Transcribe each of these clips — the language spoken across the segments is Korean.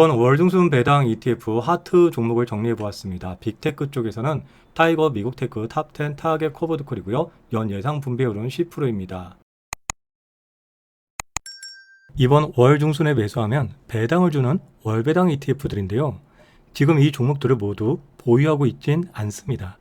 이번 월중순 배당 ETF 하트 종목을 정리해 보았습니다. 빅테크 쪽에서는 타이거 미국테크 탑10 타겟 커버드 콜이고요. 연 예상 분배율은 10%입니다. 이번 월 중순에 매수하면 배당을 주는 월배당 ETF들인데요. 지금 이 종목들을 모두 보유하고 있진 않습니다.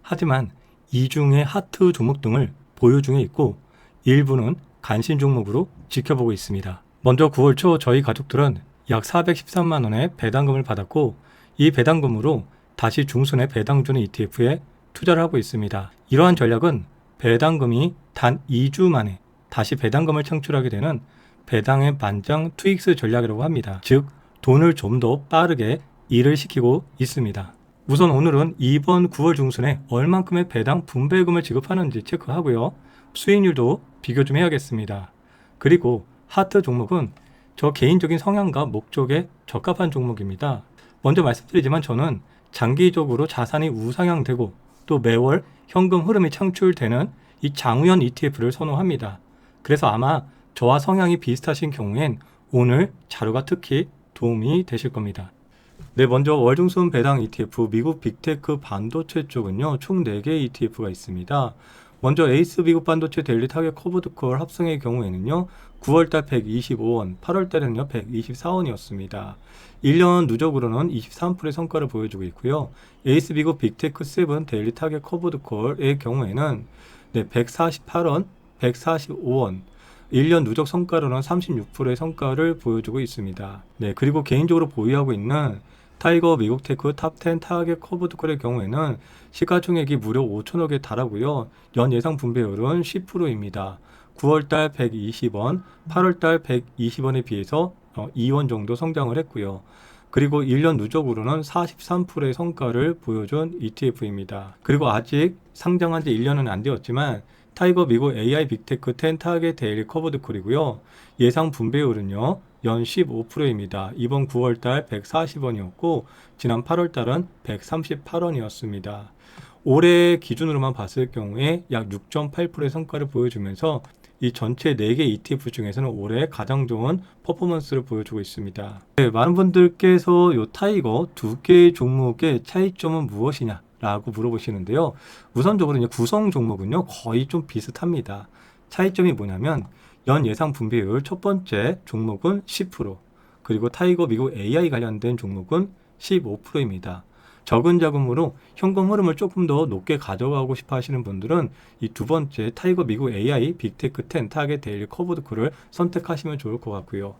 하지만 이 중에 하트 종목 등을 보유 중에 있고 일부는 간신 종목으로 지켜보고 있습니다. 먼저 9월 초 저희 가족들은 약 413만 원의 배당금을 받았고 이 배당금으로 다시 중순에 배당 주는 ETF에 투자를 하고 있습니다. 이러한 전략은 배당금이 단 2주 만에 다시 배당금을 창출하게 되는 배당의 반장 트윅스 전략이라고 합니다. 즉 돈을 좀 더 빠르게 일을 시키고 있습니다. 우선 오늘은 이번 9월 중순에 얼만큼의 배당 분배금을 지급하는지 체크하고요. 수익률도 비교 좀 해야겠습니다. 그리고 하트 종목은 저 개인적인 성향과 목적에 적합한 종목입니다. 먼저 말씀드리지만 저는 장기적으로 자산이 우상향되고 또 매월 현금 흐름이 창출되는 이 장우연 ETF를 선호합니다. 그래서 아마 저와 성향이 비슷하신 경우엔 오늘 자료가 특히 도움이 되실 겁니다. 네, 먼저 월중순 배당 ETF 미국 빅테크 반도체 쪽은요, 총 4개의 ETF가 있습니다. 먼저 에이스 미국 반도체 데일리 타겟 커버드 콜 합성의 경우에는요, 9월달 125원, 8월달에는요 124원이었습니다. 1년 누적으로는 23%의 성과를 보여주고 있고요. 에이스 미국 빅테크 7 데일리 타겟 커버드 콜의 경우에는 148원, 145원, 1년 누적 성과로는 36%의 성과를 보여주고 있습니다. 네, 그리고 개인적으로 보유하고 있는 타이거 미국테크 탑10 타겟 커버드 콜의 경우에는 시가총액이 무려 5천억에 달하고요. 연 예상 분배율은 10%입니다. 9월달 120원, 8월달 120원에 비해서 2원 정도 성장을 했고요. 그리고 1년 누적으로는 43%의 성과를 보여준 ETF입니다. 그리고 아직 상장한 지 1년은 안 되었지만 타이거 미국 AI 빅테크 10 타겟 데일리 커버드 콜이고요. 예상 분배율은요. 연 15%입니다. 이번 9월달 140원이었고 지난 8월달은 138원이었습니다. 올해 기준으로만 봤을 경우에 약 6.8%의 성과를 보여주면서 이 전체 4개 ETF 중에서는 올해 가장 좋은 퍼포먼스를 보여주고 있습니다. 네, 많은 분들께서 이 타이거 2개의 종목의 차이점은 무엇이냐 라고 물어보시는데요. 우선적으로 구성 종목은요 거의 좀 비슷합니다. 차이점이 뭐냐면 연 예상 분배율 첫 번째 종목은 10%, 그리고 타이거 미국 AI 관련된 종목은 15%입니다. 적은 자금으로 현금 흐름을 조금 더 높게 가져가고 싶어 하시는 분들은 이 두 번째 타이거 미국 AI 빅테크 10 타겟 데일리 커버드 콜을 선택하시면 좋을 것 같고요.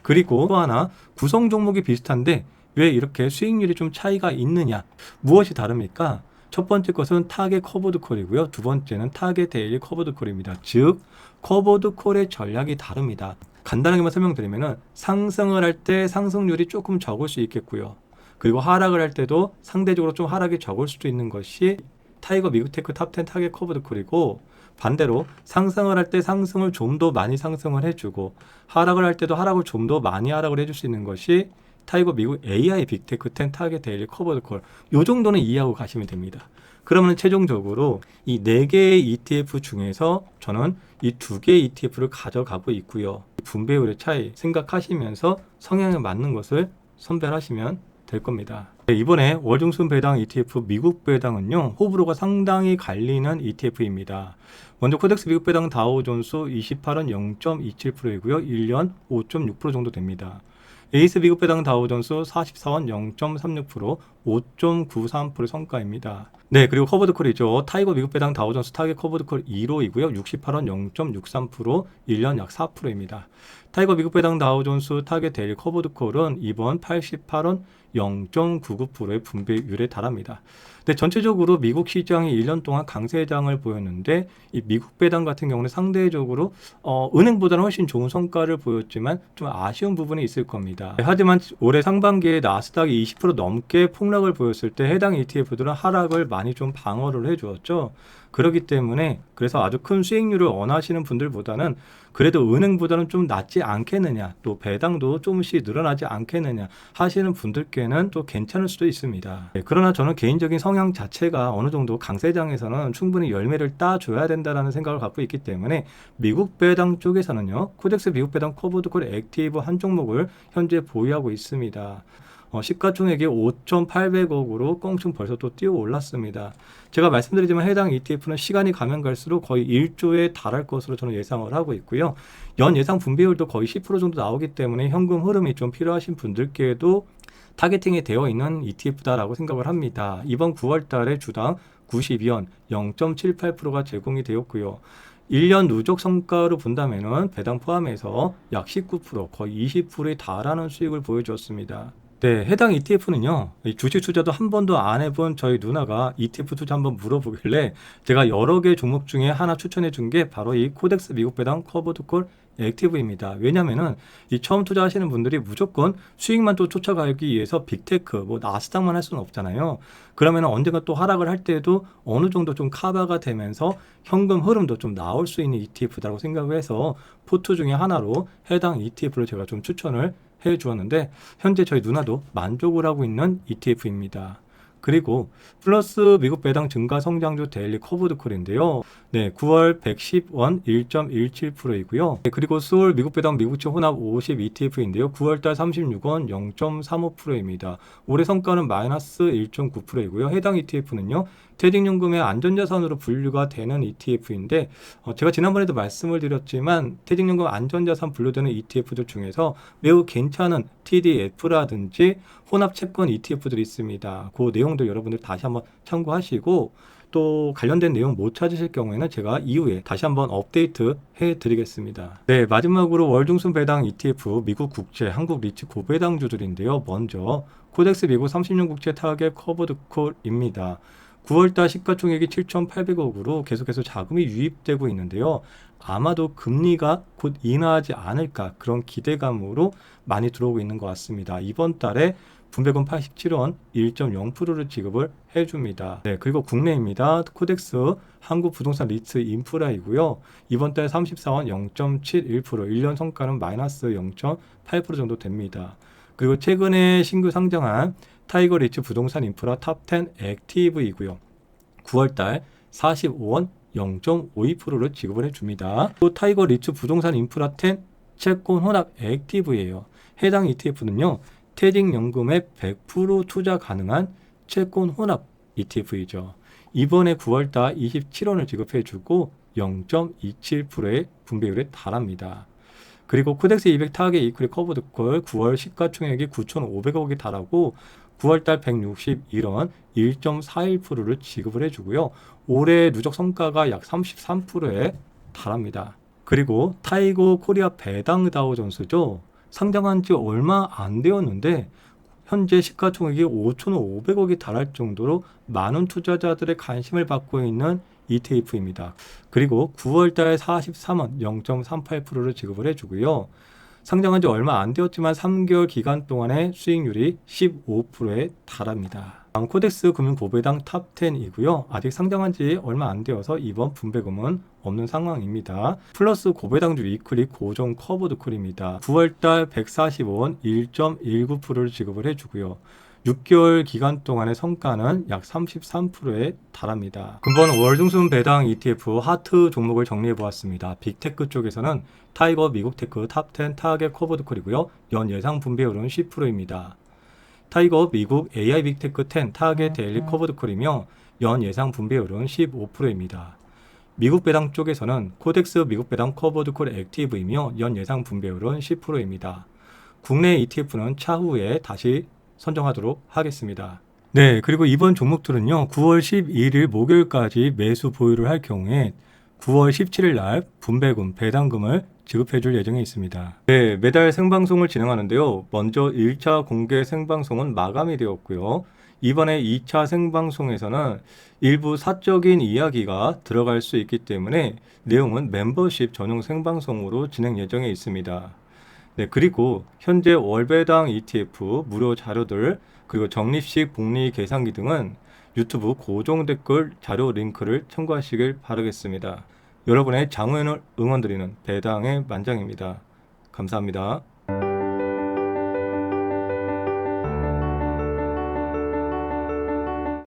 그리고 또 하나 구성 종목이 비슷한데 왜 이렇게 수익률이 좀 차이가 있느냐? 무엇이 다릅니까? 첫 번째 것은 타겟 커버드 콜이고요. 두 번째는 타겟 데일리 커버드 콜입니다. 즉 커버드 콜의 전략이 다릅니다. 간단하게만 설명드리면 상승을 할 때 상승률이 조금 적을 수 있겠고요. 그리고 하락을 할 때도 상대적으로 좀 하락이 적을 수도 있는 것이 타이거 미국테크 탑10 타겟 커버드 콜이고, 반대로 상승을 할 때 상승을 좀 더 많이 상승을 해주고 하락을 할 때도 하락을 좀 더 많이 하락을 해줄 수 있는 것이 타이거 미국 AI 빅테크 10 타겟 데일리 커버드 콜. 요 정도는 이해하고 가시면 됩니다. 그러면 최종적으로 이 4개의 ETF 중에서 저는 이 2개의 ETF를 가져가고 있고요. 분배율의 차이 생각하시면서 성향에 맞는 것을 선별하시면 될 겁니다. 네, 이번에 월중순 배당 ETF 미국 배당은요, 호불호가 상당히 갈리는 ETF입니다. 먼저 코덱스 미국 배당 다우존스 28원 0.27%이고요. 1년 5.6% 정도 됩니다. 에이스 미국 배당 다우존스 44원 0.36%, 5.93% 성과입니다. 네, 그리고 커버드콜이죠. 타이거 미국 배당 다우존스 타겟 커버드콜 1호이고요. 68원 0.63%, 1년 약 4%입니다. 타이거 미국 배당 다우존스 타겟 데일리 커버드콜은 이번 88원 0.99%의 분배율에 달합니다. 근데 전체적으로 미국 시장이 1년 동안 강세장을 보였는데 이 미국 배당 같은 경우는 상대적으로 은행보다는 훨씬 좋은 성과를 보였지만 좀 아쉬운 부분이 있을 겁니다. 하지만 올해 상반기에 나스닥이 20% 넘게 폭락을 보였을 때 해당 ETF들은 하락을 많이 좀 방어를 해주었죠. 그렇기 때문에 그래서 아주 큰 수익률을 원하시는 분들보다는 그래도 은행보다는 좀 낫지 않겠느냐, 또 배당도 조금씩 늘어나지 않겠느냐 하시는 분들께는 또 괜찮을 수도 있습니다. 네, 그러나 저는 개인적인 성향 자체가 어느 정도 강세장에서는 충분히 열매를 따줘야 된다는 생각을 갖고 있기 때문에 미국 배당 쪽에서는요, 코덱스 미국 배당 커버드 콜 액티브 한 종목을 현재 보유하고 있습니다. 시가총액이 5,800억으로 껑충 벌써 또 뛰어 올랐습니다. 제가 말씀드리지만 해당 ETF는 시간이 가면 갈수록 거의 1조에 달할 것으로 저는 예상을 하고 있고요. 연 예상 분배율도 거의 10% 정도 나오기 때문에 현금 흐름이 좀 필요하신 분들께도 타겟팅이 되어 있는 ETF다라고 생각을 합니다. 이번 9월 달에 주당 92원 0.78%가 제공이 되었고요. 1년 누적 성과로 본다면은 배당 포함해서 약 19%, 거의 20%에 달하는 수익을 보여주었습니다. 네, 해당 ETF는요, 주식 투자도 한 번도 안 해본 저희 누나가 ETF 투자 한번 물어보길래 제가 여러 개 종목 중에 하나 추천해 준 게 바로 이 코덱스 미국 배당 커버드 콜 액티브입니다. 왜냐면은 이 처음 투자하시는 분들이 무조건 수익만 또 쫓아가기 위해서 빅테크, 뭐 나스닥만 할 수는 없잖아요. 그러면 언젠가 또 하락을 할 때도 어느 정도 좀 커버가 되면서 현금 흐름도 좀 나올 수 있는 ETF다라고 생각을 해서 포트 중에 하나로 해당 ETF를 제가 좀 추천을 해 주었는데 현재 저희 누나도 만족을 하고 있는 ETF입니다. 그리고 플러스 미국 배당 증가 성장주 데일리 커브드 콜인데요. 네, 9월 110원 1.17%이고요. 네, 그리고 수월 미국 배당 미국채 혼합 50 ETF인데요. 9월달 36원 0.35%입니다. 올해 성과는 마이너스 1.9%이고요. 해당 ETF는요. 퇴직연금의 안전자산으로 분류가 되는 ETF인데 제가 지난번에도 말씀을 드렸지만 퇴직연금 안전자산 분류되는 ETF들 중에서 매우 괜찮은 TDF라든지 혼합채권 ETF들이 있습니다. 그 내용들 여러분들 다시 한번 참고하시고 또 관련된 내용 못 찾으실 경우에는 제가 이후에 다시 한번 업데이트 해드리겠습니다. 네, 마지막으로 월중순 배당 ETF 미국 국채 한국 리츠 고배당주들인데요. 먼저 코덱스 미국 30년 국채 타겟 커버드 콜입니다. 9월달 시가총액이 7,800억으로 계속해서 자금이 유입되고 있는데요. 아마도 금리가 곧 인하하지 않을까 그런 기대감으로 많이 들어오고 있는 것 같습니다. 이번 달에 분배금 87원 1.0%를 지급을 해줍니다. 네, 그리고 국내입니다. 코덱스 한국 부동산 리츠 인프라이고요. 이번 달 34원 0.71%, 1년 성과는 마이너스 0.8% 정도 됩니다. 그리고 최근에 신규 상장한 타이거 리츠 부동산 인프라 탑10 액티브이고요. 9월달 45원 0.52%를 지급을 해줍니다. 또 타이거 리츠 부동산 인프라 10 채권 혼합 액티브예요. 해당 ETF는요. 퇴직연금에 100% 투자 가능한 채권 혼합 ETF이죠. 이번에 9월달 27원을 지급해주고 0.27%의 분배율에 달합니다. 그리고 코덱스 200 타겟 이퀄리 커버드 콜 9월 시가총액이 9,500억이 달하고 9월달 161원 1.41%를 지급을 해주고요. 올해 누적 성과가 약 33%에 달합니다. 그리고 타이거 코리아 배당 다우존스죠. 상장한 지 얼마 안 되었는데 현재 시가총액이 5,500억이 달할 정도로 많은 투자자들의 관심을 받고 있는 ETF입니다. 그리고 9월달 43원 0.38%를 지급을 해주고요. 상장한 지 얼마 안 되었지만 3개월 기간 동안의 수익률이 15%에 달합니다. 코덱스 금융 고배당 탑10이고요. 아직 상장한 지 얼마 안 되어서 이번 분배금은 없는 상황입니다. 플러스 고배당주 이퀄이 고정 커버드 콜입니다. 9월달 145원 1.19%를 지급을 해주고요. 6개월 기간 동안의 성과는 약 33%에 달합니다. 근본 월중순 배당 ETF 하트 종목을 정리해 보았습니다. 빅테크 쪽에서는 타이거 미국 테크 탑10 타겟 커버드 콜이고요. 연 예상 분배율은 10%입니다. 타이거 미국 AI 빅테크 10 타겟 데일리 커버드 콜이며 연 예상 분배율은 15%입니다. 미국 배당 쪽에서는 코덱스 미국 배당 커버드 콜 액티브이며 연 예상 분배율은 10%입니다. 국내 ETF는 차후에 다시 선정하도록 하겠습니다. 네, 그리고 이번 종목들은요. 9월 11일 목요일까지 매수 보유를 할 경우에 9월 17일 날 분배금, 배당금을 지급해 줄 예정에 있습니다. 네, 매달 생방송을 진행하는데요. 먼저 1차 공개 생방송은 마감이 되었고요. 이번에 2차 생방송에서는 일부 사적인 이야기가 들어갈 수 있기 때문에 내용은 멤버십 전용 생방송으로 진행 예정에 있습니다. 네, 그리고 현재 월배당 ETF 무료 자료들 그리고 적립식 복리 계산기 등은 유튜브 고정 댓글 자료 링크를 참고하시길 바라겠습니다. 여러분의 장원을 응원드리는 배당의 만장입니다. 감사합니다.